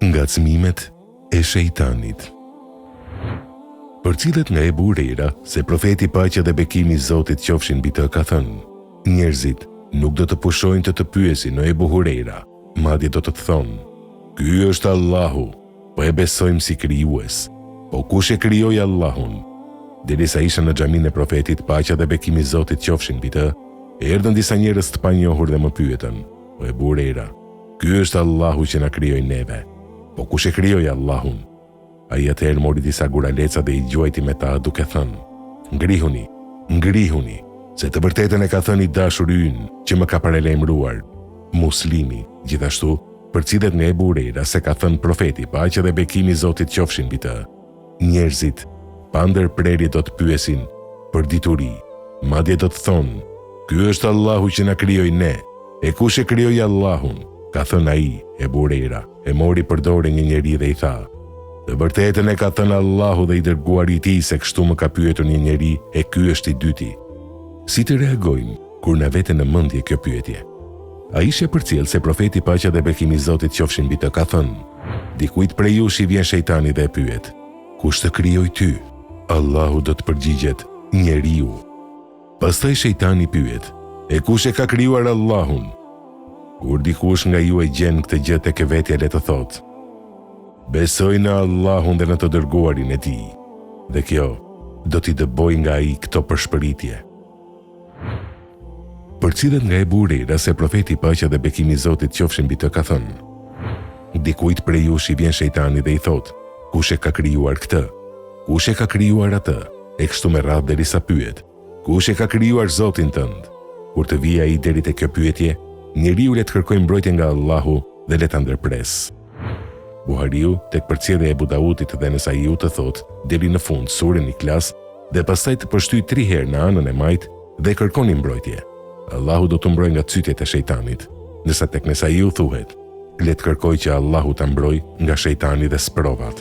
Ngacmimet e shejtanit. Përcillet nga Ebu Hurajra se profeti paqja dhe bekimi i Zotit qofshin mbi të ka thënë: njerëzit nuk do të pushojnë të pyesin o Ebu Hurajra, madje do të thonë: ky është Allahu, po e besojmë si krijues. Po kush e krijoi Allahun? Derisa isha në xhaminë e profetit paqja dhe bekimi i Zotit qofshin mbi të, erdhën disa njerëz të panjohur dhe më pyetën: o Ebu Hurajra, ky është Allahu që na krijoi neve. Po kush e krijoi Allahun? Ai atëherë mori disa guraleca dhe i gjuajti me ta duke thënë: ngrihuni, ngrihuni, se të vërtetën e ka thënë i dashuri ynë që më ka paralajmëruar. Muslimi, gjithashtu, përcillet nga Ebu Hurajra se ka thënë profeti paqja dhe bekimi i Zotit qofshin mbi të: njerëzit pa ndërprerje do të pyesin për dituri, madje do të thonë: ky është Allahu që na krijoi ne. E kush e krijoi Allahun? Ka thënë ai, Ebu Hurajra, e mori për dorë një njeri dhe i tha: të vërtetën e ka thënë Allahu dhe i dërguari i tij se kështu më ka pyetur një njeri e ky është i dyti. Si të reagojmë kur na vete në mendje kjo pyetje? Aisha përcjell se profeti paqja dhe bekimi i Zotit qofshin mbi të ka thënë: dikujt prej jush i vjen shejtani dhe e pyet: kush të krijoi ty? Allahu do të përgjigjet: njeriu. Pastaj shejtani pyet: e kush e ka krijuar Allahun? Kur dikush nga ju e gjen këtë gjë tek e vetja, le të thotë: besoj në Allahun dhe në të dërguarin e tij. Dhe kjo do t'i dëboj nga ai këto përshpëritje. Përcillet nga Ebu Hurajra se profeti paqja dhe bekimi i Zotit qofshin mbi të ka thënë: dikujt prej jush i vjen shejtani dhe i thotë: kush e ka krijuar këtë? Kush e ka krijuar atë? E kështu me radhë derisa pyet: kush e ka krijuar Zotin tënd? Kur të vijë ai deri te kjo pyetje, njeriu le të kërkojë mbrojtje nga Allahu dhe le ta ndërpres. Buhariu tek përcjellja e Abu Daudit dhe Nesaiu të thotë deri në fund surën Ikhlas dhe pastaj të përshtyj 3 herë në anën e majt dhe kërkoni mbrojtje. Allahu do të mbrojë nga cytjet e shejtanit. Ndërsa tek Nesaiu thuhet: le të kërkoj që Allahu ta mbrojë nga shejtani dhe sprovat.